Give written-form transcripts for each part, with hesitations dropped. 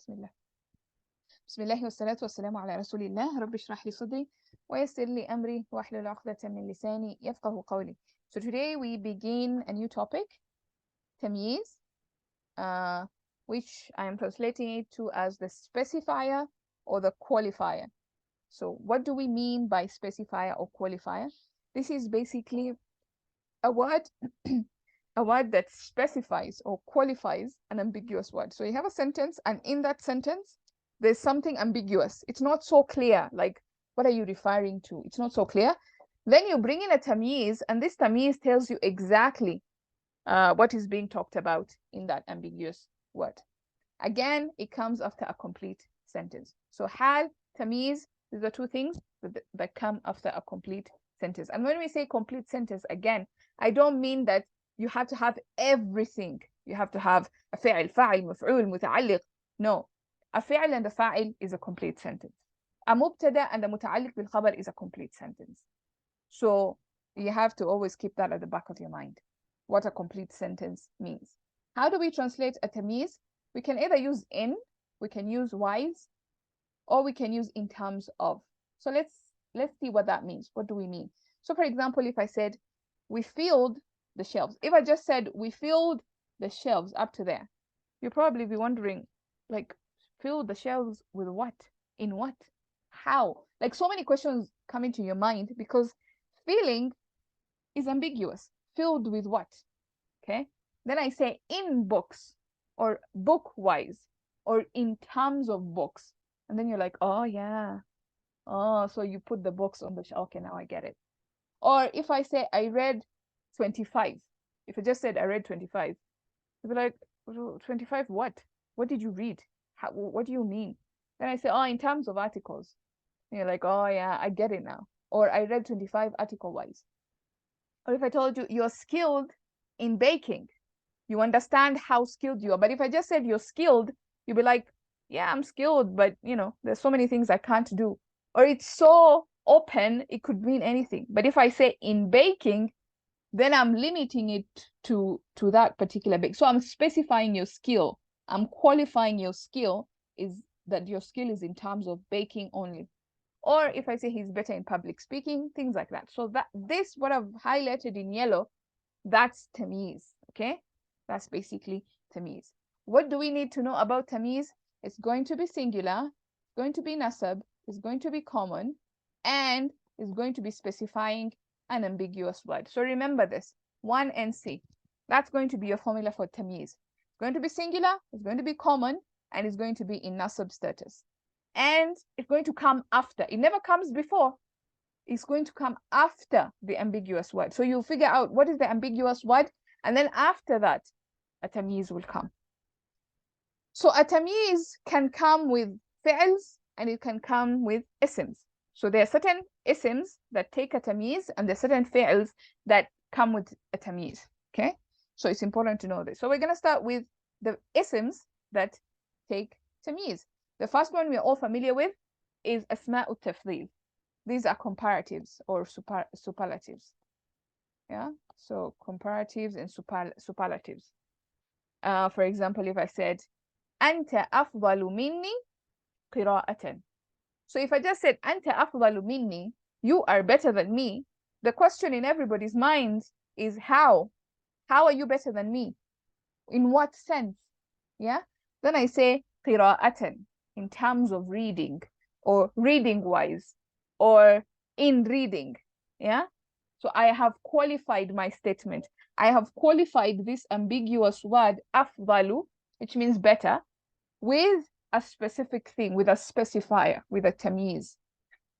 بسم الله. بسم الله والصلاة والسلام على رسول الله. رب اشرح لي صدري ويسر لي أمري واحلل عقدة من لساني يفقه قولي. So today we begin a new topic, Tamyeez, which I am translating it to as the specifier or the qualifier. So what do we mean by specifier or qualifier? This is basically a word a word that specifies or qualifies an ambiguous word. So you have a sentence, and in that sentence there's something ambiguous. It's not so clear, like what are you referring to? It's not so clear. Then you bring in a tamyiz, and this tamyiz tells you exactly what is being talked about in that ambiguous word. Again, it comes after a complete sentence. So hal, tamyiz, these are two things that come after a complete sentence. And when we say complete sentence, again, I don't mean that you have to have everything. You have to have a فعل, فاعل, مفعول, متعلق. No. A فعل and a فاعل is a complete sentence. A مبتدا and a متعلق بالخبر is a complete sentence. So you have to always keep that at the back of your mind, what a complete sentence means. How do we translate a tamyiz? We can either use in, we can use wise, or we can use in terms of. So let's see what that means. What do we mean? So for example, if I said we filled the shelves, if I just said we filled the shelves up to there, you'll probably be wondering, like, fill the shelves with what? In what? How? Like, so many questions come into your mind because filling is ambiguous. Filled with what? Okay. Then I say in books, or book wise, or in terms of books. And then you're like, oh yeah. Oh, so you put the books on the shelf. Okay, now I get it. Or if I say I read 25, if I just said I read 25, you'll be like, 25 what? What did you read? What do you mean? Then I say, oh, in terms of articles. And you're like, oh yeah, I get it now. Or I read 25 article wise. Or if I told you you're skilled in baking, you understand how skilled you are. But if I just said you're skilled, you'll be like, yeah, I'm skilled, but you know, there's so many things I can't do. Or it's so open, it could mean anything. But if I say in baking, then I'm limiting it to that particular bake. So I'm specifying your skill. I'm qualifying your skill, is that your skill is in terms of baking only. Or if I say he's better in public speaking, things like that. So that this, what I've highlighted in yellow, that's tamyiz. Okay, that's basically tamyiz. What do we need to know about tamyiz? It's going to be singular, it's going to be nasab, it's going to be common, and it's going to be specifying an ambiguous word. So remember this, 1 and C. That's going to be your formula for tamyiz. It's going to be singular, it's going to be common, and it's going to be in nasab status. And it's going to come after. It never comes before. It's going to come after the ambiguous word. So you figure out what is the ambiguous word, and then after that, a tamyiz will come. So a tamyiz can come with fi'ls, and it can come with isms. So there are certain isms that take a tamyiz, and there are certain fi'ls that come with a tamyiz. Okay? So it's important to know this. So we're going to start with the isms that take tamyiz. The first one we're all familiar with is asma'ut tafdhil. These are comparatives or superlatives. Yeah, so comparatives and superlatives. For example, if I said anta afdalu minni qira'atan. So if I just said anta afdalu minni, you are better than me, the question in everybody's mind is how? How are you better than me? In what sense? Yeah. Then I say qira'atan, in terms of reading, or reading wise, or in reading. Yeah. So I have qualified my statement. I have qualified this ambiguous word afdalu, which means better, with a specific thing, with a specifier, with a tamyiz.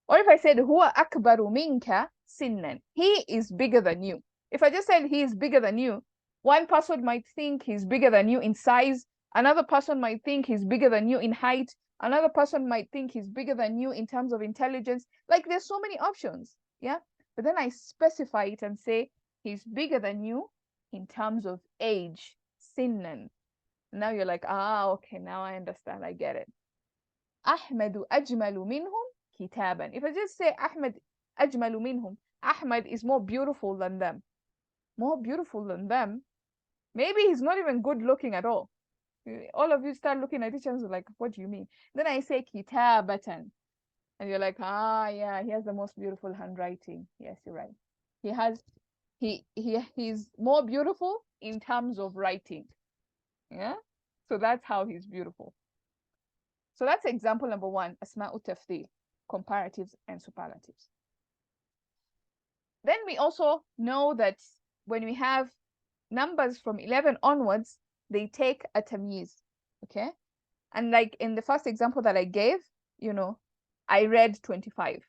Or if I said huwa akbaru minka sinnan, he is bigger than you. If I just said he is bigger than you, one person might think he's bigger than you in size, another person might think he's bigger than you in height, another person might think he's bigger than you in terms of intelligence. Like, there's so many options. Yeah. But then I specify it and say he's bigger than you in terms of age, sinnan. Now you're like, okay, now I understand, I get it. Ahmadu ajmalu minhum kitaban. If I just say Ahmed ajmalu minhum, Ahmed is more beautiful than them. More beautiful than them? Maybe he's not even good looking at all. All of you start looking at each other like, what do you mean? Then I say kitabatan. And you're like, ah, yeah, he has the most beautiful handwriting. Yes, you're right. He has, he's more beautiful in terms of writing. Yeah. So that's how he's beautiful. So that's example number one, asma'u tafdil, comparatives and superlatives. Then we also know that when we have numbers from 11 onwards, they take a tamyiz. Okay. And like in the first example that I gave, you know, I read 25.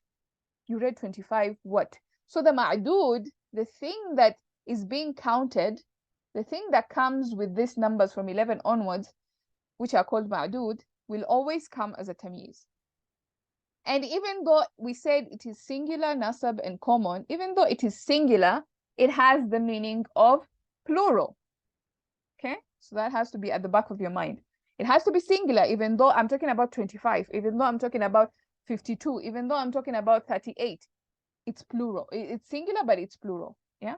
You read 25, what? So the ma'dood, the thing that is being counted, the thing that comes with these numbers from 11 onwards, which are called ma'dood, will always come as a tamyiz. And even though we said it is singular, nasab, and common, even though it is singular, it has the meaning of plural. Okay? So that has to be at the back of your mind. It has to be singular, even though I'm talking about 25, even though I'm talking about 52, even though I'm talking about 38. It's plural. It's singular, but it's plural. Yeah.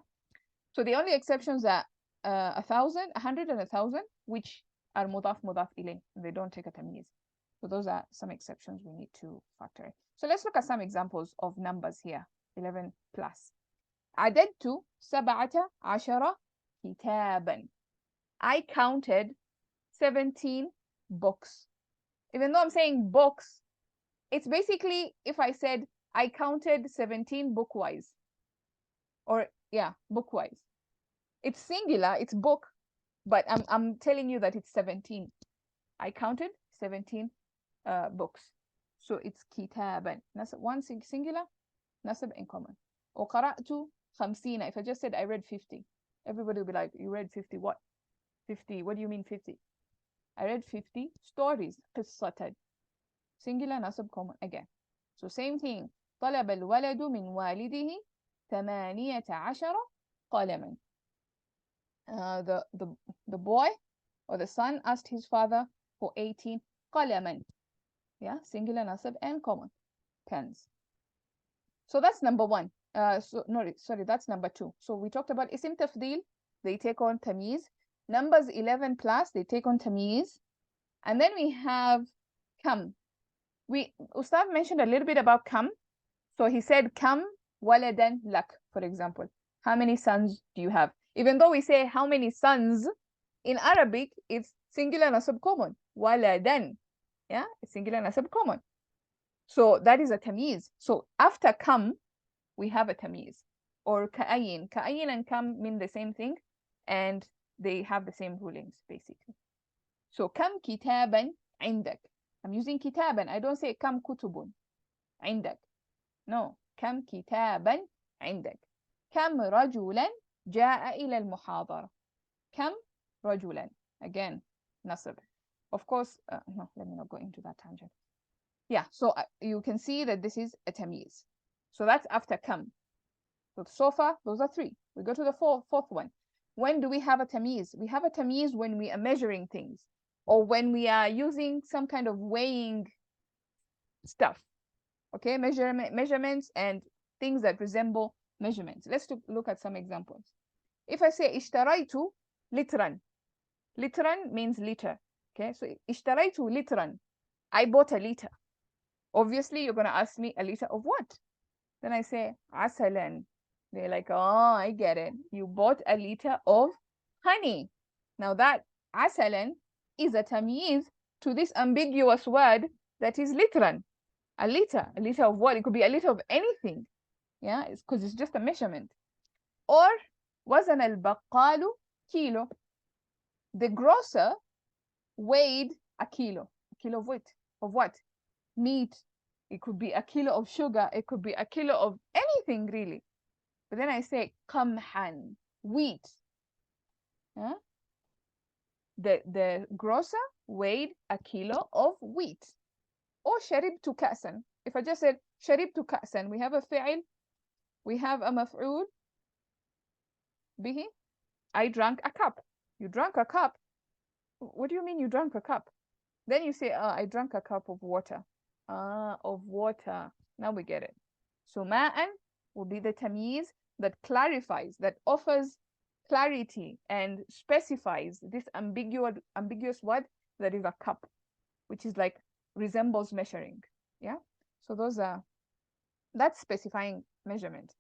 So the only exceptions are 1,000, 100, and 1,000, which are mudaf ilayh. They don't take a tamyiz. So those are some exceptions we need to factor in. So let's look at some examples of numbers here. 11 plus. عددت 17 كتابا. I counted 17 books. Even though I'm saying books, it's basically if I said I counted 17 bookwise. Or yeah, bookwise. It's singular, it's book, but I'm telling you that it's 17. I counted 17 books. So it's kitaban. One singular, nasab in common. وقرأت 50. If I just said I read 50, everybody will be like, you read 50 what? 50, what do you mean 50? I read 50 stories. قصة. Singular, nasab, common again. So same thing. طلب الولد من والده 18 قلما. The boy or the son asked his father for 18 قلما. Yeah, singular, nasab, and common pens. So that's number one. Sorry, that's number two. So we talked about isim tafdil, they take on tamyiz. Numbers 11 plus, they take on tamyiz. And then we have kam. Ustad mentioned a little bit about kam. So he said kam waladan lak, for example. How many sons do you have? Even though we say how many sons, in Arabic, it's singular nasab common. Waladan. Yeah, it's singular nasab common. So that is a tamyiz. So after kam, we have a tamyiz. Or ka'ayin. Ka'ayin and kam mean the same thing, and they have the same rulings, basically. So kam kitaban indak. I'm using kitaban. I don't say kam kutubun indak. No. كم كتابا عندك كم رجلا جاء إلى المحاضرة كم رجلا again نصب of course no, let me not go into that tangent. Yeah, so you can see that this is a tamyiz. So that's after kam. So far those are three. We go to the fourth one. When do we have a tamyiz? We have a tamyiz when we are measuring things, or when we are using some kind of weighing stuff. Okay, measurements and things that resemble measurements. Let's look at some examples. If I say اشتريت litran, litran means liter. Okay, so اشتريت litran, I bought a liter. Obviously, you're going to ask me a liter of what? Then I say asalan. They're like, oh, I get it. You bought a liter of honey. Now that asalan is a tamyiz to this ambiguous word that is litran. A liter of what? It could be a liter of anything. Yeah, it's because it's just a measurement. Or وزن البقال كيلو. The grocer weighed a kilo. A kilo of what? Of what? Meat. It could be a kilo of sugar. It could be a kilo of anything, really. But then I say qamhan, wheat. Yeah? The grocer weighed a kilo of wheat. Or شربت كأسا. If I just said شربت كأسا, we have a fi'il, we have a maf'ul bihi. I drank a cup. You drank a cup. What do you mean you drank a cup? Then you say, I drank a cup of water. Of water. Now we get it. So ma'an will be the tamyiz that clarifies, that offers clarity and specifies this ambiguous word that is a cup, which is like resembles measuring. Yeah. So that's specifying measurement.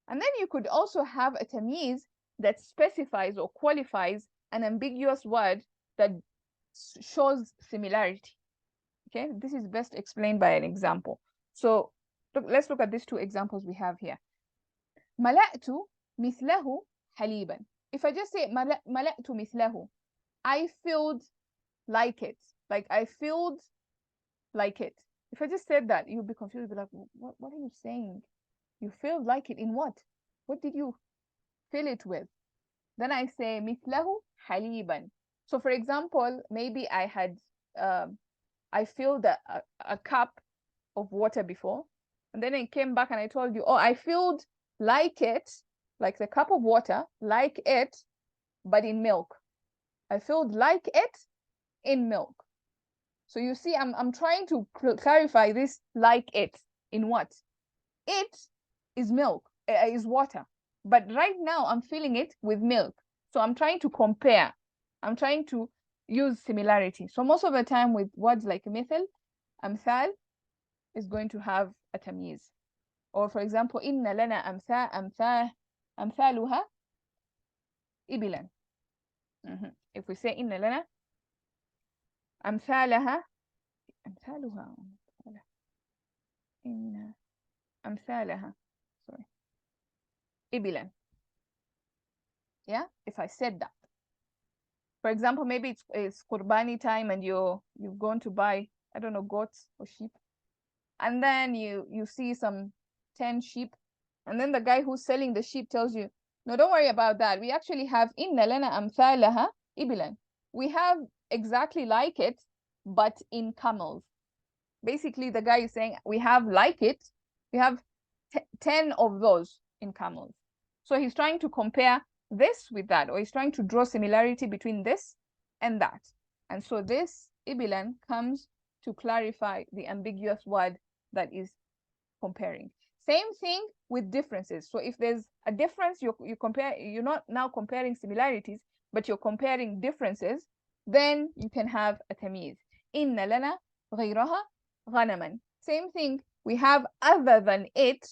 And then you could also have a tamyiz that specifies or qualifies an ambiguous word that shows similarity. Okay, this is best explained by an example. So let's look at these two examples we have here. ملأت مثله حليبا. If I just say ملأت مثله, I filled like it. Like I filled like it. If I just said that, you'll be confused. You'll be like, what are you saying? You filled like it in what? What did you fill it with? Then I say مثله حليبا. So for example, maybe I filled a cup of water before, and then I came back and I told you, oh, I filled like it, like the cup of water, like it, but in milk. I filled like it in milk. So you see, I'm trying to clarify this like it in what? It is milk, is water. But right now I'm filling it with milk. So I'm trying to compare. I'm trying to use similarity. So most of the time with words like مثل, أمثال is going to have a tamyiz. Or for example, إن لنا أمثالها إبلا. If we say إن لنا أمثالها إن أمثالها sorry إبلا. Yeah, if I said that. For example, maybe it's Qurbani time and you've gone to buy, I don't know, goats or sheep, and then you see some 10 sheep, and then the guy who's selling the sheep tells you, no, don't worry about that. We actually have inna lana amthalaha ibilan. We have exactly like it, but in camels. Basically, the guy is saying we have like it. We have 10 of those in camels. So he's trying to compare this with that, or he's trying to draw similarity between this and that. And so this ibilan comes to clarify the ambiguous word that is comparing. Same thing with differences. So if there's a difference, you're not now comparing similarities, but you're comparing differences, then you can have a tamyiz. Inna lana غيرها غنما. Same thing, we have other than it,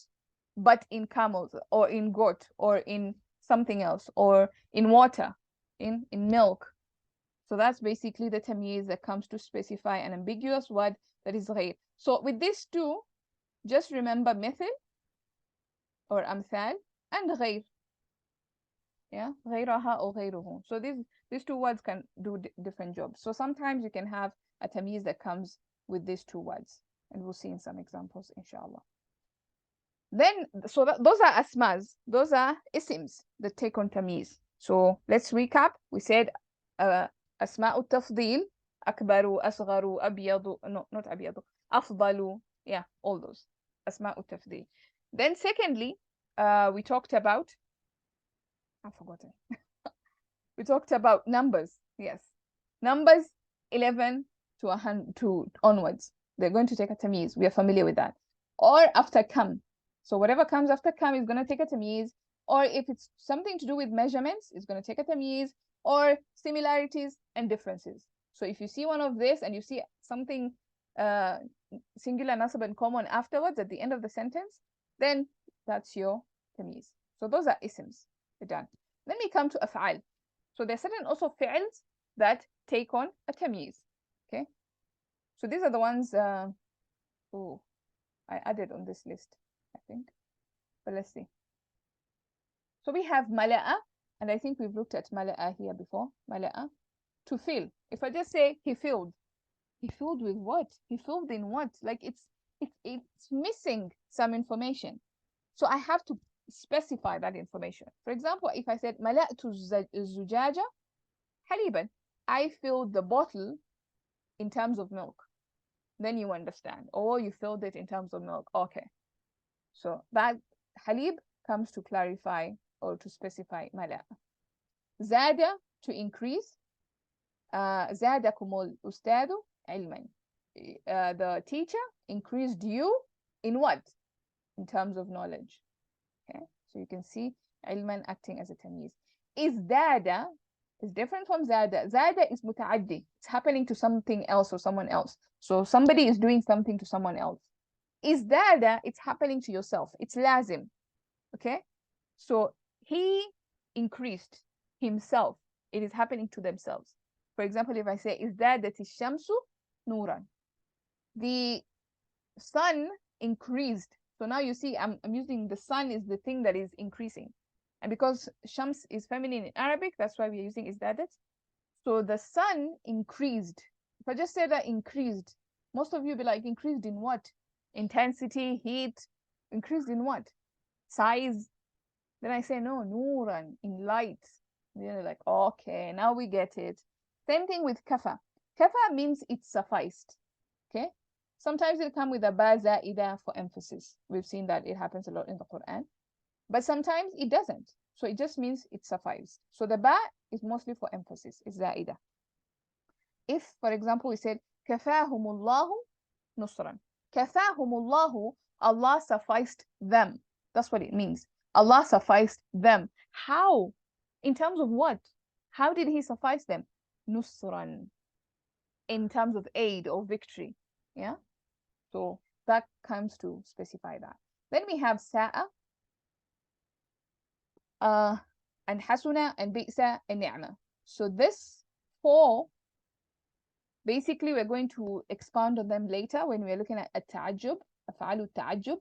but in camels or in goat or in something else or in water, in milk. So that's basically the tamyiz that comes to specify an ambiguous word that is غير. So with these two, just remember مثل or أمثال and غير. Yeah, غيرها or غيره. So these two words can do different jobs. So sometimes you can have a tamyiz that comes with these two words, and we'll see in some examples, inshallah. Then, so those are asmas, those are isms that take on tamyiz. So let's recap. We said أسماء التفضيل أكبر أصغر أبيض, no, not أبيض, أفضل, yeah, all those أسماء التفضيل. Then secondly, we talked about, I've forgotten. We talked about numbers. Yes, numbers 11 to 100 to onwards. They're going to take a tamyiz. We are familiar with that. Or after kam. So whatever comes after kam is going to take a tamyiz. Or if it's something to do with measurements, it's going to take a tamyiz. Or similarities and differences. So if you see one of this and you see something singular, nasab, and common afterwards at the end of the sentence, then that's your tamyiz. So those are isms. They're done. Then we come to af'al. So there are certain also fi'ls that take on a tamyiz. Okay. So these are the ones I added on this list, I think. But let's see. So we have mala'a, and I think we've looked at mala'a here before. Mala'a, to fill. If I just say he filled with what? He filled in what? Like it's missing some information. So I have to specify that information. For example, if I said mala'tu zujaja haliban, I filled the bottle in terms of milk, then you understand. Or you filled it in terms of milk. Okay. So that halib comes to clarify or to specify mala'a. Zada, to increase. Zadakumul ustadu ilman. The teacher increased you in what? In terms of knowledge. Okay. So you can see ilman acting as a tamyiz. Izdada is different from zada. Zada is mutaaddi. It's happening to something else or someone else. So somebody is doing something to someone else. Izdada, it's happening to yourself. It's lazim. Okay? So he increased himself. It is happening to themselves. For example, if I say izdadat shamsu nuran, the sun increased. So now you see I'm using the sun is the thing that is increasing. And because shams is feminine in Arabic, that's why we're using izdadat. So the sun increased. If I just say that increased, most of you will be like, increased in what? Intensity, heat, increased in what? Size. Then I say, no, nuran, in light. They're like, okay, now we get it. Same thing with kafa. Kafa means it sufficed. Okay? Sometimes it comes with a ba za'ida for emphasis. We've seen that it happens a lot in the Quran. But sometimes it doesn't. So it just means it sufficed. So the ba is mostly for emphasis. It's za'ida. If, for example, we said, kafahumullahu nusran. Kafahumullahu, Allah sufficed them. That's what it means. Allah sufficed them. How? In terms of what? How did he suffice them? Nusran. In terms of aid or victory. Yeah? So that comes to specify that. Then we have sa'a, and hasuna, and bi'sa, and ni'ma. So this four, basically we're going to expand on them later when we're looking at at-ta'ajjub, af'alu ta'ajjub,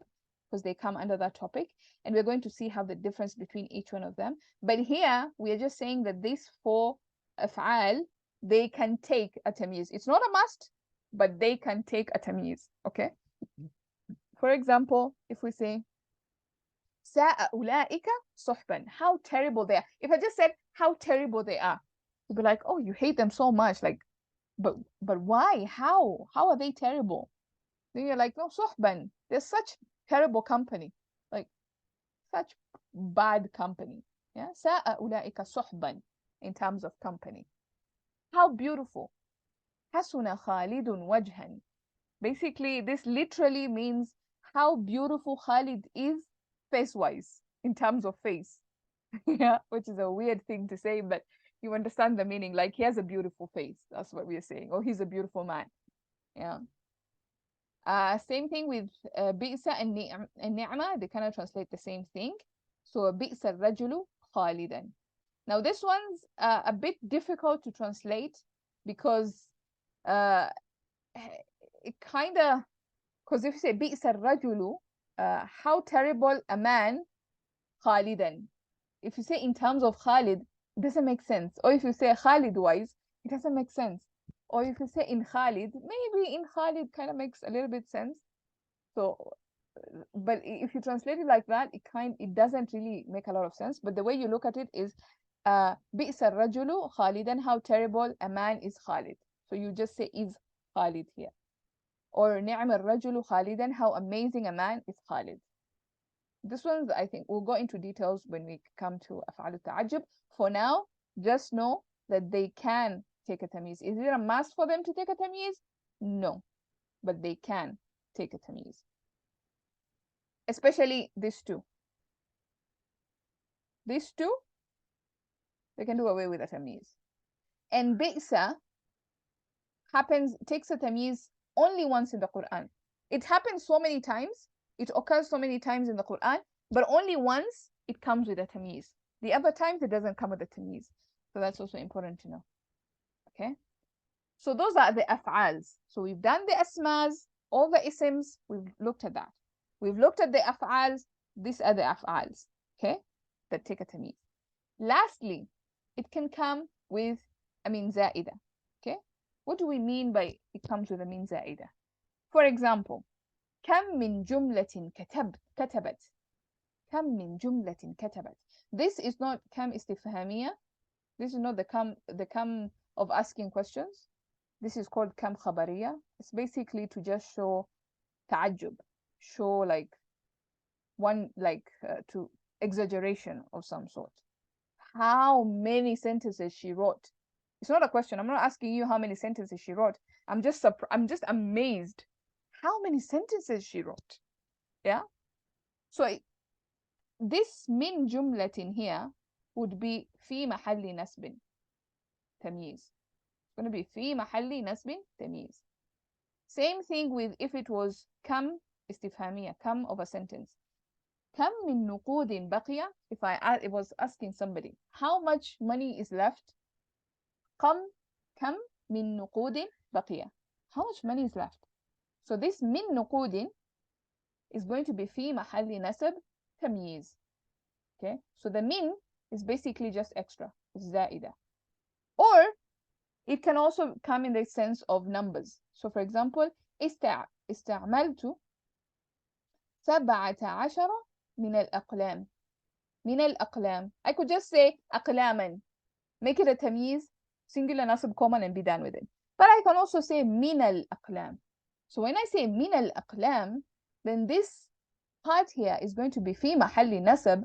because they come under that topic. And we're going to see how the difference between each one of them. But here, we are just saying that these four af'al, they can take a tamyiz. It's not a must, but they can take a tamyiz, okay? For example, if we say, sa'a ula'ika suhban, how terrible they are. If I just said how terrible they are, you'd be like, oh, you hate them so much. Like, but why? How are they terrible? Then you're like, no, suhban, they're such terrible company. Like, such bad company. Yeah, sa'a ulaika suhban, in terms of company. How beautiful. Hasuna Khalidun wajhan. Basically, this literally means how beautiful Khalid is face-wise, in terms of face. Yeah, which is a weird thing to say, but you understand the meaning. Like, he has a beautiful face. That's what we're saying. Or he's a beautiful man. Yeah. Same thing with bi'sa and ni'ma. They kind of translate the same thing. So bi'sa rajulu khalidan. Now this one's a bit difficult to translate because it kind of, because if you say bi'sa rajulu, how terrible a man, khalidan. If you say in terms of Khalid, it doesn't make sense. Or if you say Khalid wise, it doesn't make sense. Or if you say in Khalid, maybe in Khalid kind of makes a little bit sense. So, but if you translate it like that, it doesn't really make a lot of sense. But the way you look at it is, bi'sa rajulu khalidan, how terrible a man is Khalid. So you just say is Khalid here. Or ni'ma rajulu khalidan, how amazing a man is Khalid. This one's, I think, we'll go into details when we come to af'al ta'ajjub. For now, just know that they can take a tamyiz. Is it a must for them to take a tamyiz? No, but they can take a tamyiz. Especially these two. These two, they can do away with a tamyiz. And bi'sa takes a tamyiz only once in the Quran. It happens so many times, it occurs so many times in the Quran, but only once it comes with a tamyiz. The other times it doesn't come with a tamyiz. So that's also important to know. Okay? So those are the af'als. So we've done the asmas, all the isms, we've looked at that. We've looked at the af'als, these are the af'als, okay, that take a tamyiz. Lastly, it can come with a min za'ida, okay? What do we mean by it comes with a min za'ida? For example, كم من جملة كتبت. كم من جملة كتبت. This is not كم استفهامية. This is not the kam of asking questions. This is called kam khabariya. It's basically to just show ta'ajjub, show like to exaggeration of some sort. How many sentences she wrote. It's not a question. I'm not asking you how many sentences she wrote. I'm just amazed how many sentences she wrote. Yeah. So this min jumlatin here, would be في محل نصب تمييز. It's going to be في محل نصب تمييز. Same thing with if it was كم استفهامية, كم of a sentence. كم من نقود بقي, if I was asking somebody how much money is left, كم من نقود بقي, how much money is left. So this من نقود is going to be في محل نصب تمييز. Okay, so the min is basically just extra, it's زائدة. Or it can also come in the sense of numbers. So for example, استعملت 17 من الأقلام. من الأقلام. I could just say أقلاما. Make it a تمييز, singular نصب common and be done with it. But I can also say من الأقلام. So when I say من الأقلام, then this part here is going to be في محل نصب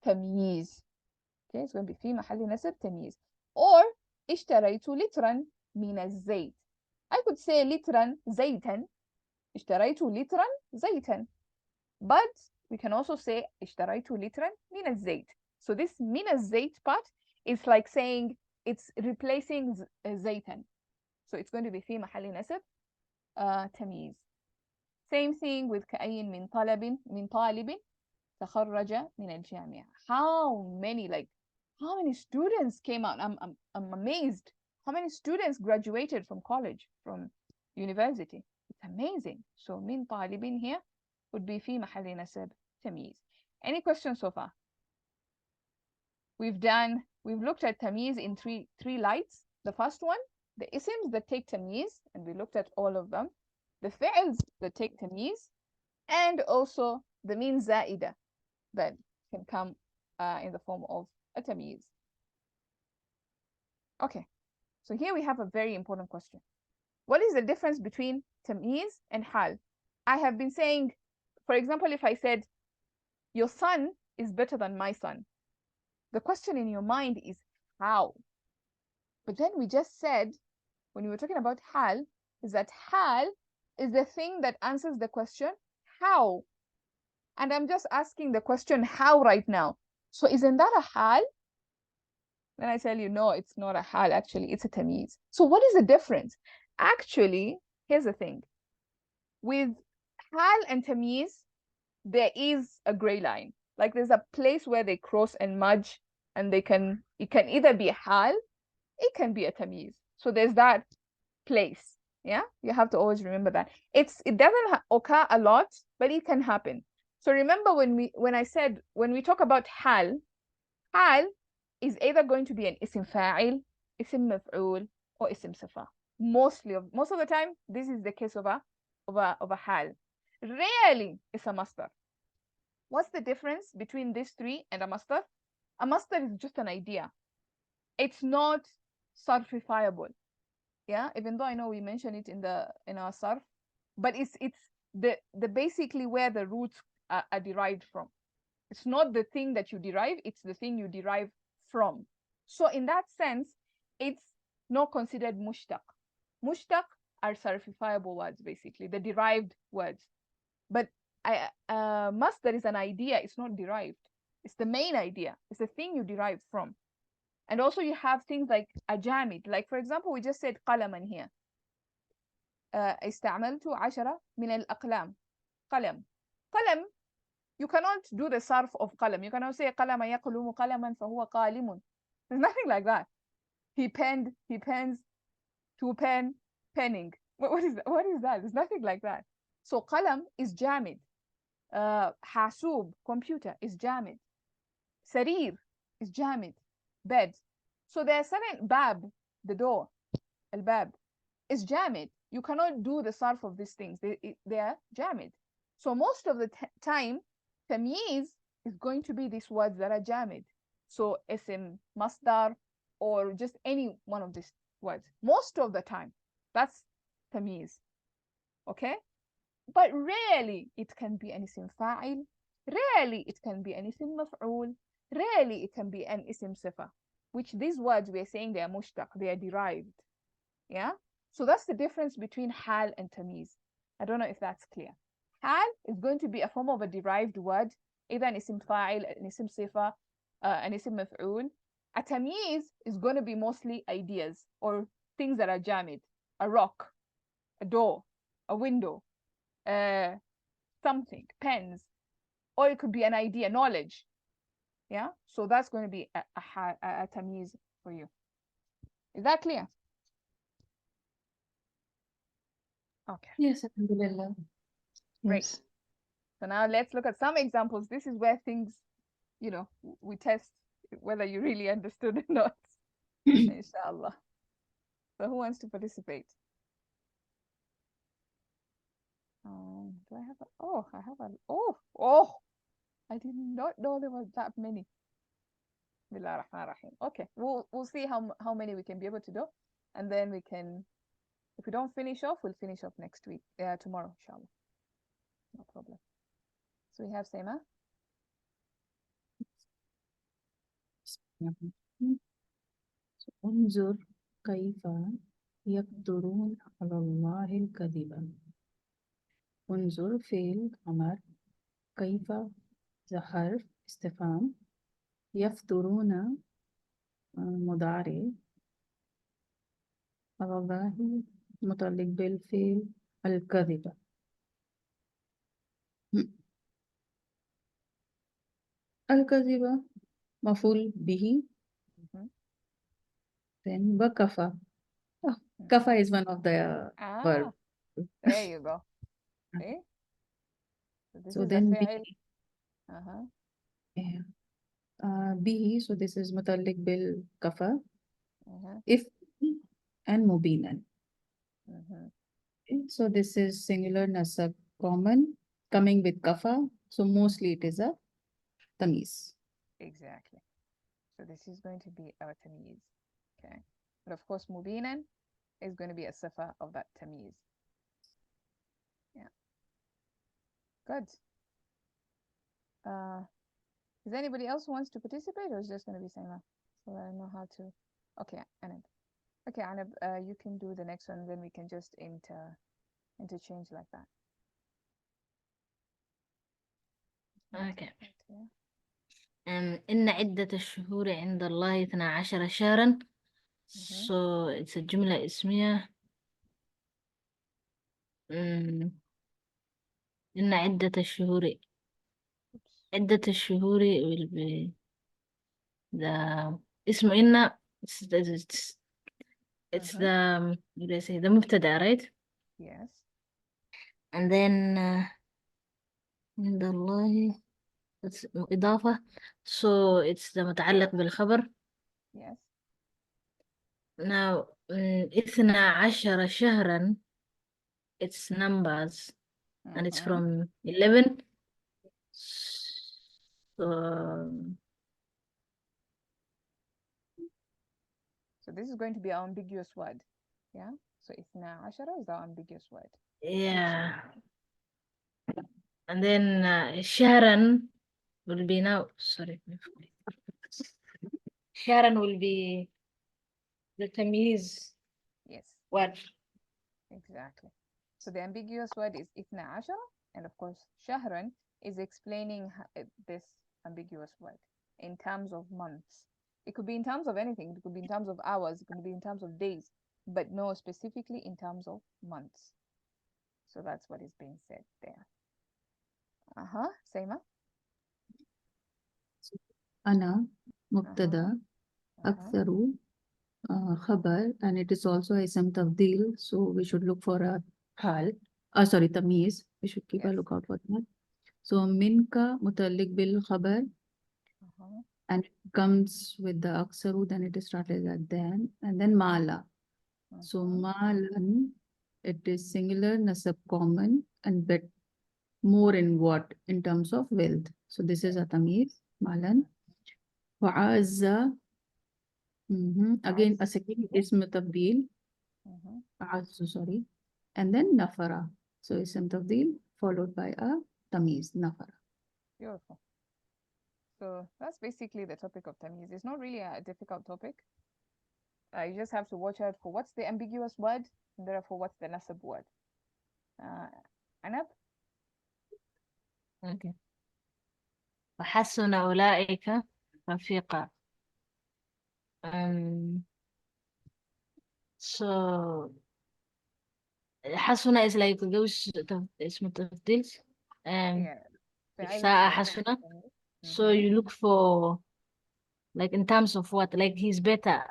تمييز. Okay, it's going to be في محل نصب تمييز. Or اشتريت لترا من الزيت. I could say لترا زيتا. اشتريت لترا زيتا. But we can also say اشتريت لترا من الزيت. So this من الزيت part is like saying it's replacing زيتا. So it's going to be في محل نصب تمييز. Same thing with كأي من طالب تخرج من الجامعة. How many students came out? I'm amazed. How many students graduated from college, from university? It's amazing. So من طالب here would be في محل نصب تمييز. Any questions so far? We've looked at tamyiz in three lights. The first one, the isms that take tamyiz, and we looked at all of them. The fi'ls that take tamyiz, and also the min za'ida that can come in the form of a tamyiz. Okay, so here we have a very important question. What is the difference between tamyiz and hal? I have been saying, for example, if I said, your son is better than my son, the question in your mind is how? But then we just said, when we were talking about hal, is that hal is the thing that answers the question how. And I'm just asking the question how right now. So isn't that a hal? Then I tell you, no, it's not a hal. Actually, it's a tamyiz. So what is the difference? Actually, here's the thing. With hal and tamyiz, there is a gray line. Like there's a place where they cross and merge, and it can either be a hal, it can be a tamyiz. So there's that place. Yeah, you have to always remember that. It doesn't occur a lot, but it can happen. So remember when we talk about hal is either going to be an isim fa'il, isim maf'ul, or isim sifa. Most of the time, this is the case of a hal. Rarely it's a masdar. What's the difference between these three and a masdar? A masdar is just an idea. It's not sarfifiable. Yeah, even though I know we mentioned it in our sarf, but it's the basically where the roots are derived from. It's not the thing that you derive, it's the thing you derive from. So in that sense, it's not considered mushtaq. Mushtaq are sarfifiable words, basically, the derived words. But masdar is an idea, it's not derived. It's the main idea. It's the thing you derive from. And also you have things like ajamid. Like for example, we just said qalaman here. استعملت 10 من الأقلام. قلم. قلم, you cannot do the sarf of qalam. You cannot say قلم يقلم قلما فهو قالم. There's nothing like that. He penned, he pens, to pen, penning. What is that? There's nothing like that. So qalam is jamid. Hasub, computer, is jamid. Sarir is jamid. Bed. So there are certain bab, the door, al-bab, is jamid. You cannot do the sarf of these things. They are jamid. So most of the time, tamyiz is going to be these words that are jamid. So isim, masdar, or just any one of these words. Most of the time, that's tamyiz. Okay? But rarely it can be an isim fa'il. Rarely it can be an isim maf'ul. Rarely it can be an isim sifa, which these words we are saying they are mushtaq, they are derived. Yeah? So that's the difference between hal and tamyiz. I don't know if that's clear. Hal is going to be a form of a derived word, either an isim fa'il, an isim sifa, an اسم مفعول. A tamyiz is going to be mostly ideas or things that are jamid. A rock, a door, a window, something, pens, or it could be an idea, knowledge. Yeah, so that's going to be a tamyiz for you. Is that clear? Okay. Yes, alhamdulillah. Great. Yes. So now let's look at some examples. This is where things, you know, we test whether you really understood or not. Inshallah. So who wants to participate? Do I have a, oh, I have a, oh, I did not know there was that many. Bismillah ar-Rahman ar-Rahim. Okay, we'll see how many we can be able to do, and then we can, if we don't finish off, we'll finish off next week, tomorrow, inshallah. No problem. So we have Seema. انظر كيف يفترون على الله الكذب. انظر فعل أمر، كيف حرف استفهام، يفترون مضارع، على الله متعلق بالفعل الكذب. الكذب مفعول به. Then وكفى. Kafa is one of the verb. There you go. Okay. So this So is then the fi'il. yeah. Bihi, so this is متعلق بالكفى. If and mubinan. Okay, so this is singular nasab common coming with kafa. So mostly it is a tamyiz. Exactly. So this is going to be our tamyiz. Okay. But of course, mubinan is going to be a sifa of that tamyiz. Yeah. Good. Is there anybody else who wants to participate, or is just going to be Saima? So I don't know how to. Okay, Anab. Okay, Anab, you can do the next one, then we can just interchange like that. Okay. إن عدة الشهور عند الله 12 شهرا. So it's a جملة اسمية. إن عدة الشهور will be the اسمه إن it's the what do I say, the مبتدأ, right? Yes. And then عند الله it's إضافة, so it's the متعلق بالخبر. Yes. Now 12 شهرا, it's numbers and it's from 11. So this is going to be our ambiguous word. Yeah. So إثنا عشر is our ambiguous word. Yeah. And then شهرا will be now. Sorry. شهرا will be the tamyiz. Yes. What? Exactly. So the ambiguous word is إثنا عشر, and of course شهرا is explaining this ambiguous word in terms of months. It could be in terms of anything. It could be in terms of hours. It could be in terms of days, but no, specifically in terms of months. So that's what is being said there. Seima. أنا مبتدأ أكثر خبر, and it is also ism tafdil, so we should look for a hal. Sorry, tamyiz. We should keep a lookout for that. So minka mutalik bil khabar, and it comes with the aksaru, then it is started at then, and then mala. So malan, it is singular, nasab common, and bit more in what? In terms of wealth. So this is a tamyiz, malan. Wa'azza, again a second ism tabdil, a'azzu, sorry, and then nafara. So ism tabdil followed by a tamyiz, nafara. Beautiful. So that's basically the topic of tamyiz. It's not really a difficult topic. You just have to watch out for what's the ambiguous word, and therefore what's the nasab word. Anab? Okay. وحسن أولئك رفيقة. So حسنة is like جوش اسمه تفضيل. Yeah. فعل ساعة فعل. حسنة. So Mhm. you look for like in terms of what? Like he's better.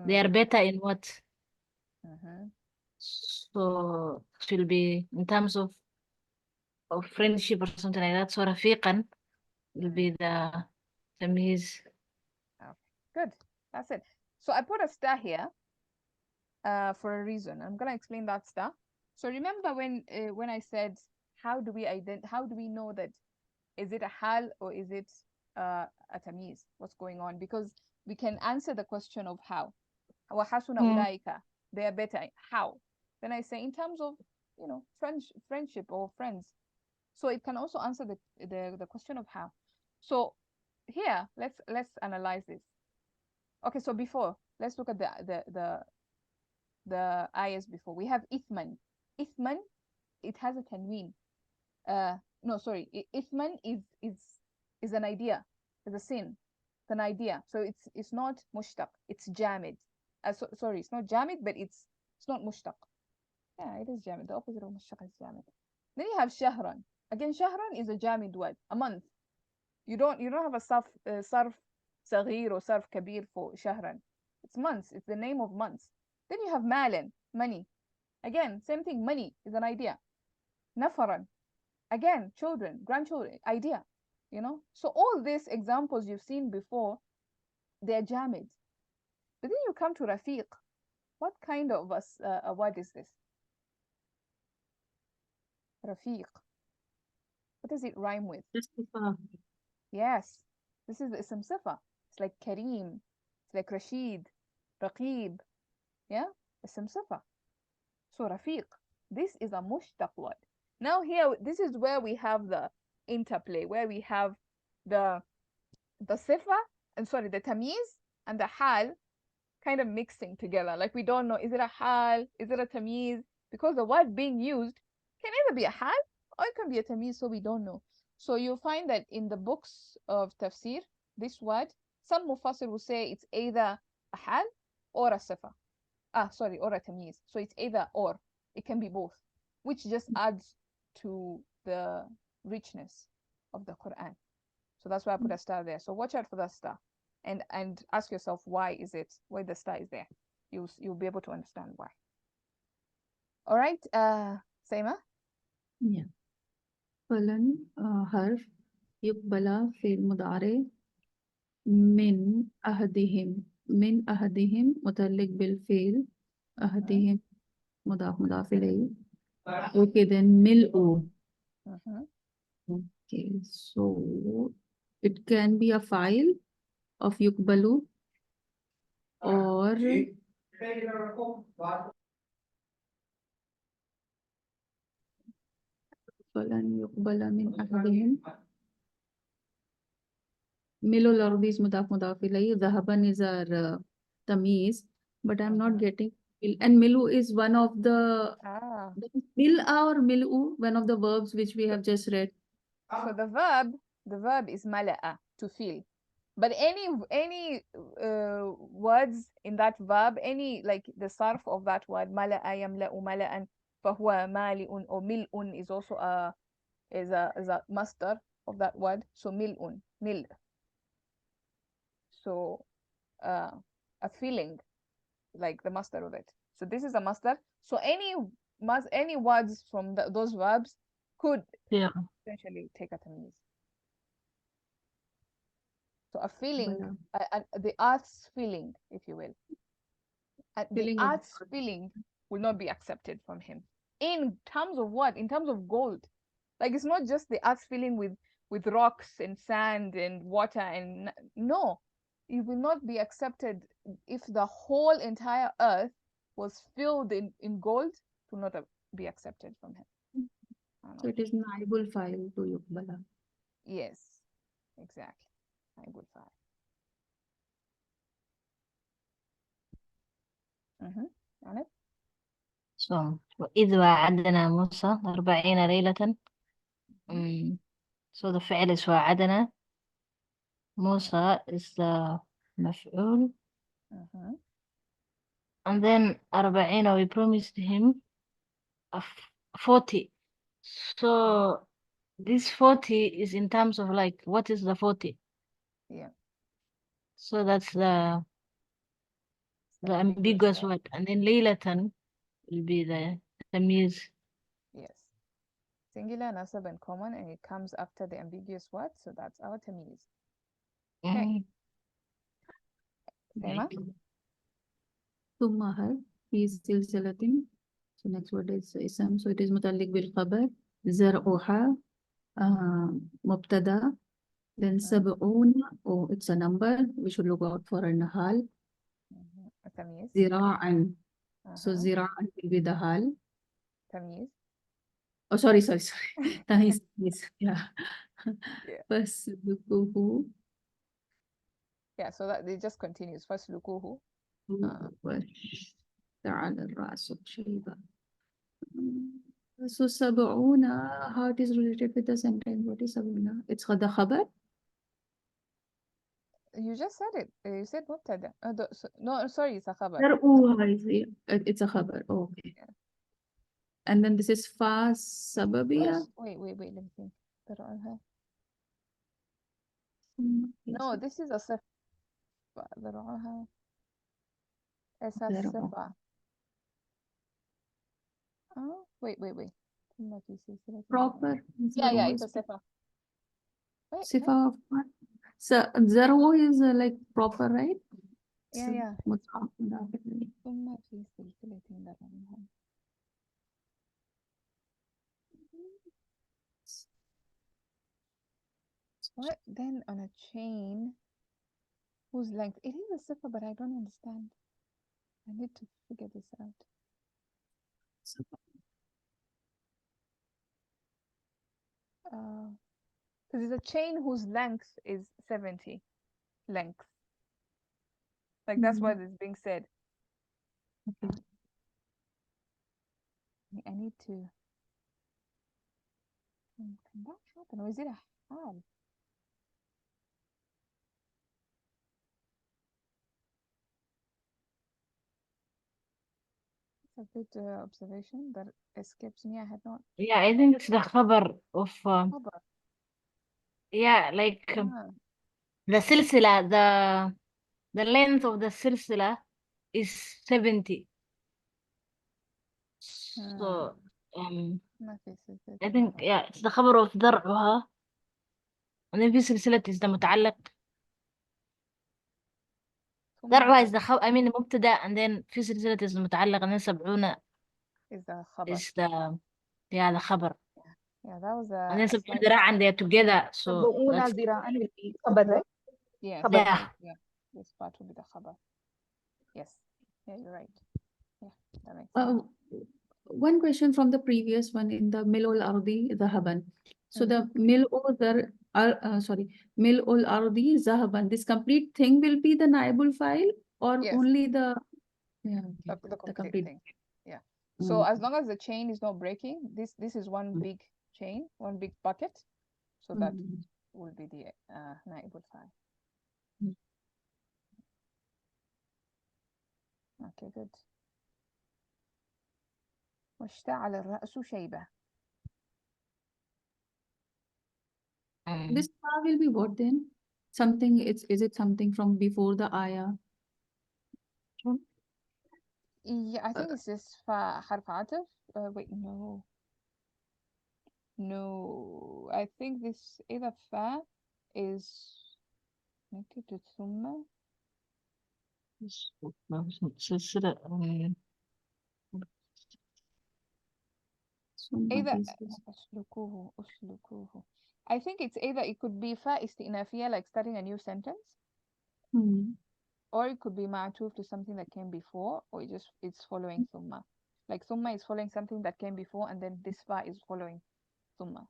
They are better in what? Mhm. So it will be in terms of friendship or something like that. So رفيقا will be the تمييز. Okay. Good. That's it. So I put a star here for a reason. I'm gonna explain that star. So remember when I said how do we know that is it a hal or is it a tamyiz? What's going on? Because we can answer the question of how. وحسن أولئك. They are better. How? Then I say in terms of friendship or friends. So it can also answer the question of how. So here let's analyze this. Okay, so before let's look at the ayahs before. We have ithman. Ithman, it has a tanween. No, sorry. Ithman is an idea. It's a sin. It's an idea. So it's not mushtaq. It's jamid. Sorry, it's not jamid, but it's not mushtaq. Yeah, it is jamid. The opposite of mushtaq is jamid. Then you have shahran. Again, shahran is a jamid word. A month. You don't have a sarf صغير or sarf kabir for shahran. It's months. It's the name of months. Then you have malan, money. Again, same thing. Money is an idea. Nafaran, again, children, grandchildren, idea. So all these examples you've seen before, they're jamid. But then you come to rafiq. What kind of a word is this? Rafiq. What does it rhyme with? Justified. Yes, this is the ism sifa. It's like Kareem. It's like Rashid, Raqib. Yeah, ism sifa. So rafiq. This is a mushtaq word. Now here, this is where we have the interplay, where we have the sifa, and sorry, the tamyiz and the hal kind of mixing together. Like we don't know, is it a hal? Is it a tamyiz? Because the word being used can either be a hal or it can be a tamyiz, so we don't know. So you'll find that in the books of tafsir, this word, some mufassir will say it's either a hal or a sifa. Sorry, or a tamyiz. So it's either or. It can be both, which just adds to the richness of the Quran. So that's why I put a star there. So watch out for that star, and ask yourself why the star is there. You'll be able to understand why. All right, Saima. Yeah. فلن حرف يقبل في المضارع من أحدهم متعلق بالفعل أحدهم مضاف إليه. Okay, then ملء. Okay, so it can be a file of يقبل or فلن يقبل من أحدهم. ملء الأرض is مضاف إليه. ذهبا is our tamyiz, but I'm not getting. And milu is one of the mil'a or milu, one of the verbs which we have just read. So the verb is mala'a, to fill. But any words in that verb, any like the sarf of that word, mala'a yamla'u mala'an, fahuwa mali'un, or mil'un is also a master of that word. So mil'un, mil. So a filling, like the master of it. So this is a master. So any words from those verbs could essentially take a tamyiz. So a feeling, the art's feeling, if you will. The art's feeling will not be accepted from him. In terms of what? In terms of gold. Like it's not just the art's feeling with rocks and sand and water and no. It will not be accepted if the whole entire earth was filled in gold. It will not be accepted from him. So it is naibul file to yuqbala. Yes, exactly. Naibul file. يعني So وإذ وعدنا موسى 40 ليلة. So the فعل is وعدنا. Musa is the maf'ul. Mhm. And then Arba'ina, we promised him 40. So this 40 is in terms of like, what is the 40? Yeah. So that's the ambiguous word. word. And then Laylatan will be the Tamyeez. Yes. Singular, nasab, and common, and it comes after the ambiguous word. So that's our tamyiz. Okay. Sema? ثم هل في سلسلة. So next word is ism. So it is متعلق بالخبر. زرعها مبتدا. Then سبعون. Oh, it's a number. We should look out for النهال. Tamyiz. زراعا. So زراعا will be the hal. Tamyiz. Oh, sorry. Tamyiz. Yeah. Yeah. فاسلكوه. Yeah, so that it just continues. First lukuhu. تعال الرأس شيبة. So سبعون, how it is related with the sentence? What is سبعون? It's the خبر. You just said it. You said mubtada. No, sorry, it's a khabar. It's a خبر. Okay. Yeah. And then this is fa sababiyya. Wait, let me think. No, this is a sifa. It's a sifa. Oh, wait. Proper. Yeah, it's a sifa. Wait, Sifa of what? So zero is like proper, right? Yeah. مضاف. ثم في سلسلة ذرعها. What then on a chain whose length? It is a sifa, but I don't understand. I need to figure this out. Because it's a chain whose length is 70 length. Like that's what is being said. Okay. I need to. Can that happen, or is it a hal? It's a good observation that escapes me. I had not. Yeah, I think it's the khabar of Khabar. yeah, like the silsila, the length of the silsila is 70. So ما في سلسلة. I think yeah, it's the khabar of درعها. And then في سلسلة is the متعلق. درعها is the khabar, I mean مبتدا, and then في سلسلة is the متعلق, and then 70 is the khabar. is the the khabar. Yeah, that was And then 70 slight... ذراعا, they are together. So that's ذراعا will be khabar, right? Yes. yeah. This part will be the khabar. Yes. Yeah, you're right. Yeah, that makes sense. One question from the previous one in the mil'ul ardi zahaban. So the mil'ul ardi zahaban, this complete thing will be the naibul file, or Yes. only the The complete thing. Yeah. So as long as the chain is not breaking, this is one big chain, one big bucket. So that will be the naibul file. Okay, good. واشتعل الرأس شيبة. This fa will be what then? Something, is it something from before the ayah? Yeah, I think it's just fa حرف عطف. Wait, no. I think this either fa is connected to ثم. سلسلة Either أسلكوه. I think it's either it could be fa استئنافية, like starting a new sentence, or it could be ma'tuf to something that came before, or it's following thumma. Like thumma is following something that came before, and then this fa is following thumma.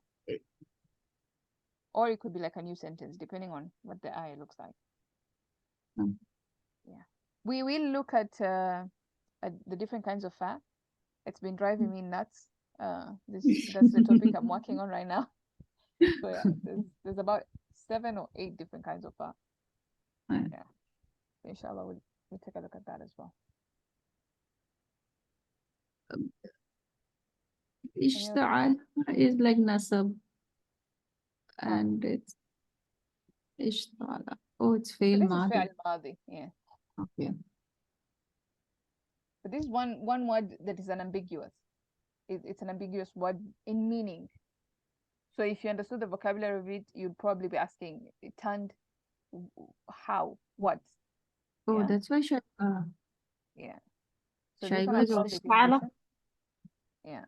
Or it could be like a new sentence, depending on what the ayah looks like. Yeah, we will look at the different kinds of fa. It's been driving me nuts. That's the topic I'm working on right now. So yeah, there's about 7 or 8 different kinds of fa. Right. Yeah. Inshallah, we'll take a look at that as well. Ishta'al is like nasab, Ah. and it's ishta'ala. Oh, it's So fail this is madi. fi'al madi. Yeah. Okay. So this one word that is an ambiguous. It's an ambiguous word in meaning. So if you understood the vocabulary of it, you'd probably be asking, it turned how, what? Oh, Yeah. that's why Yeah. So this Shaiba one is I'll also probably be different. Yeah.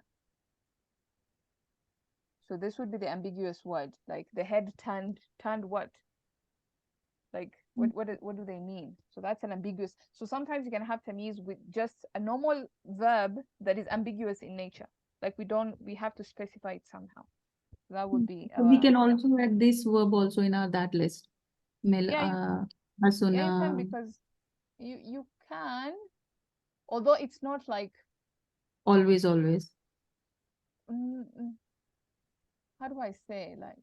So this would be the ambiguous word, like the head turned what? Like what do they mean? So that's an ambiguous. So sometimes you can have tamyiz with just a normal verb that is ambiguous in nature. Like we have to specify it somehow. That would be So we can also add this verb also in our that list. Mil yeah, you hasuna. can, because you can, although it's not like Always. how do I say, like,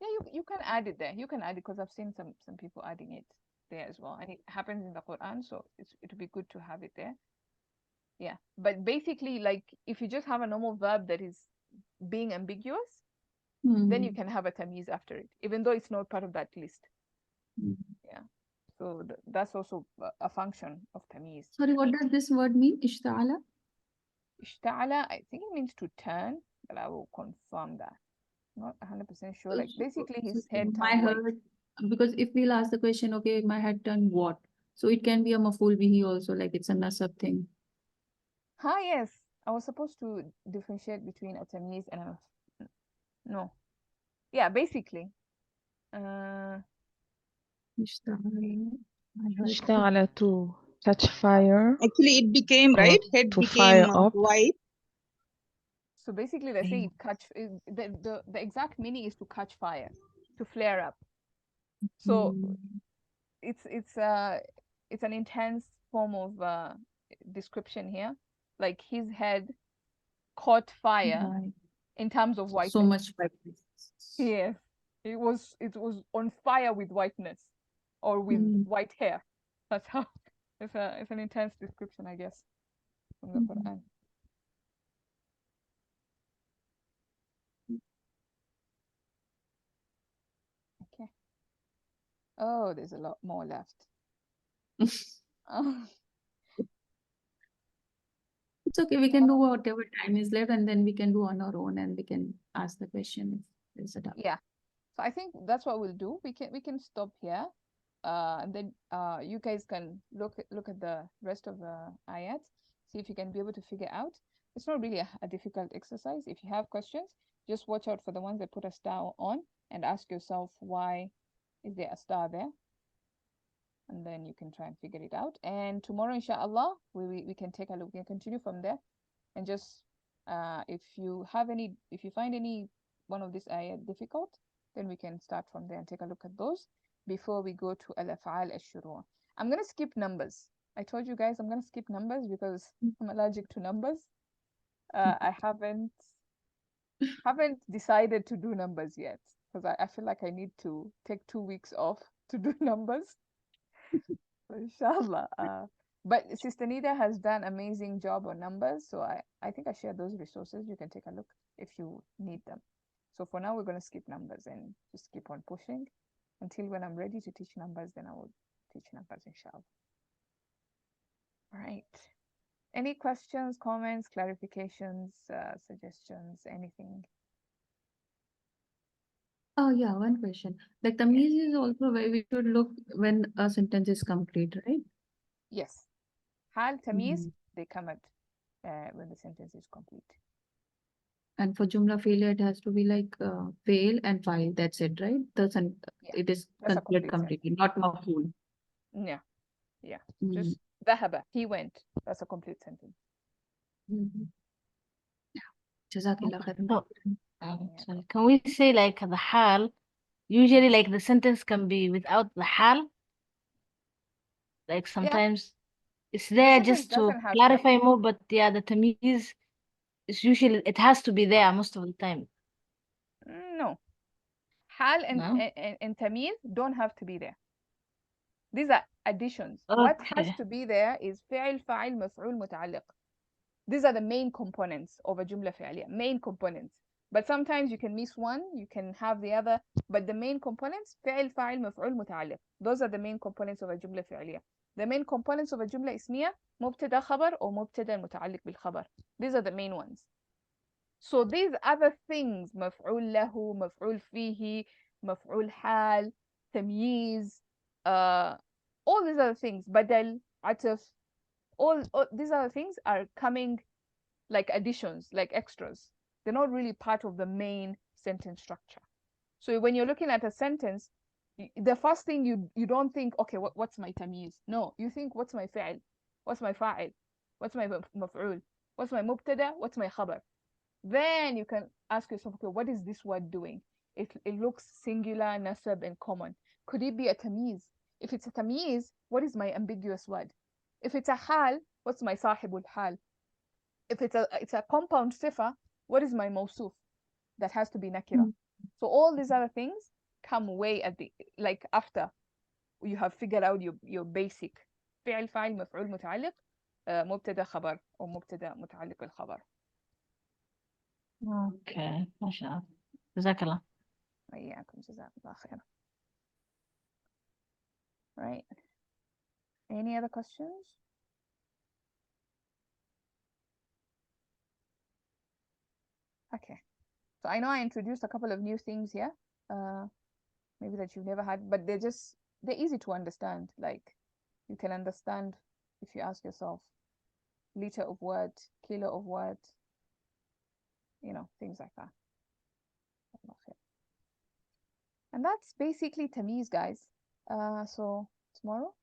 yeah, you can add it there. You can add it, because I've seen some people adding it there as well, and it happens in the Quran, so it would be good to have it there. Yeah, but basically, like, if you just have a normal verb that is being ambiguous, then you can have a tamyiz after it, even though it's not part of that list. Yeah, so that's also a function of tamyiz. Sorry, what does this word mean? Ishta'ala? Ishta'ala, I think it means to turn, but I will confirm that. Not 100% sure. Like, basically his head my turned white. head, because if we'll ask the question, okay, my head turned what? So it can be a maful bihi also, like it's a nasab thing. Yes. I was supposed to differentiate between a tamyiz and a no. Yeah, basically. اشتعل to catch fire Actually, it became, or right? Head to became fire up. white. So basically, they say it the exact meaning is to catch fire, to flare up. So it's an intense form of description here. Like, his head caught fire in terms of whiteness. So much whiteness. Yes, it was on fire with whiteness, or with white hair. That's how it's an intense description, I guess, from the Quran. Okay. Oh, there's a lot more left. It's okay, we can do whatever time is left, and then we can do on our own, and we can ask the question if there's a doubt. Yeah. So I think that's what we'll do. We can stop here. And then you guys can look at the rest of the ayats, see if you can be able to figure out. It's not really a difficult exercise. If you have questions, just watch out for the ones that put a star on, and ask yourself, why is there a star there? And then you can try and figure it out. And tomorrow, inshallah, we can take a look. We can continue from there, and just if you find any one of these ayat difficult, then we can start from there and take a look at those before we go to al-af'al al-shuru'. I'm gonna skip numbers. I told you guys I'm gonna skip numbers because I'm allergic to numbers. I haven't decided to do numbers yet, because I feel like I need to take 2 weeks off to do numbers. So inshallah. But Sister Nida has done amazing job on numbers, so I think I share those resources. You can take a look if you need them. So for now, we're going to skip numbers and just keep on pushing until when I'm ready to teach numbers, then I will teach numbers, inshallah. All right. Any questions, comments, clarifications, suggestions, anything? Oh yeah, one question. The tamyiz is also where we should look when a sentence is complete, right? Yes. Hal, tamyiz, they come at when the sentence is complete. And for jumla failure, it has to be like fail and file. That's it, right? It is That's a considered complete completely, not maful. Yeah. Yeah. Just ذهب, he went. That's a complete sentence. Jazakallah khairan. Sorry. Can we say like the hal? Usually, like the sentence can be without the hal. Like sometimes it's there sentence just to doesn't have to. clarify more, but yeah, the tamyiz is usually it has to be there most of the time. No. حال نعم. and تمييز don't have to be there. These are additions. What has Okay. to be there is فعل فاعل مفعول متعلق. These are the main components of a جملة فعلية. Main components. But sometimes you can miss one, you can have the other. But the main components فعل فاعل مفعول متعلق. Those are the main components of a جملة فعلية. The main components of a جملة اسمية مبتدأ خبر أو مبتدأ متعلق بالخبر. These are the main ones. So these other things مفعول له, مفعول فيه, مفعول حال, تمييز, all these other things, بدل, عطف, all these other things are coming like additions, like extras. They're not really part of the main sentence structure. So when you're looking at a sentence, the first thing you don't think, okay, what's my tamyiz? No, you think, what's my fi'l? What's my fa'il? What's my maf'ul? What's my mubtada? What's my khabar? Then you can ask yourself, okay, what is this word doing? It looks singular, nasab, and common. Could it be a tamyiz? If it's a tamyiz, what is my ambiguous word? If it's a hal, what's my sahibul hal? If it's a compound sifa, what is my mawsuf? That has to be nakira. So all these other things come way at the, like, after you have figured out your basic فعل فاعل مفعول متعلق مبتدا خبر أو مبتدا متعلق بالخبر. Okay. ما شاء الله. جزاك الله. وإياكم جزاكم الله خير. Right. Any other questions? Okay. So I know I introduced a couple of new things here, maybe that you've never had, but they're easy to understand. Like, you can understand if you ask yourself, liter of what, kilo of what, things like that. And that's basically Tamyeez, guys. So tomorrow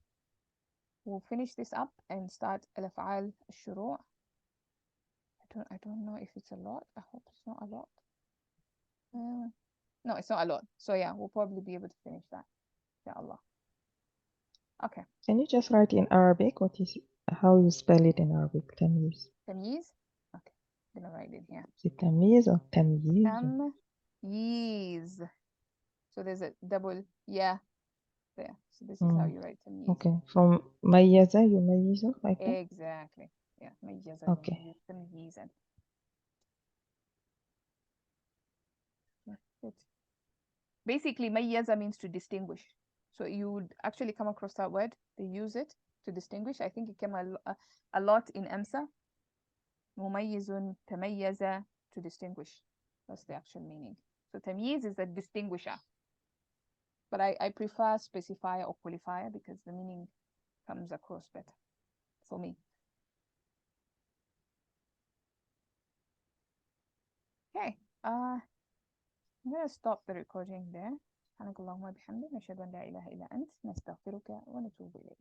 we'll finish this up and start al-af'al al-shuru'. I don't know if it's a lot. I hope it's not a lot. No, it's not a lot. So yeah, we'll probably be able to finish that. Inshallah. Okay. Can you just write in Arabic how you spell it in Arabic? Tamyiz. Tamyeez. Okay. I'm gonna write it here. Is it Tamyiz or Tamyiz? Tamyeez. So there's a double yeah there. So this is how you write Tamyeez. Okay. From Mayyaza, yumayyizu, like that? Exactly. Yeah. Mayyaza Okay. yumayyiz, tamyizan. Good. Basically, mayyaza means to distinguish. So you would actually come across that word. They use it to distinguish. I think it came a lot in Amsa. Mumayyizun, tamayyaza, to distinguish. That's the actual meaning. So tamyiz is a distinguisher. But I prefer specifier or qualifier because the meaning comes across better for me. Okay. I'm going to stop the recording there. سبحانك اللهم وبحمدك نشهد أن لا إله إلا أنت نستغفرك ونتوب إليك.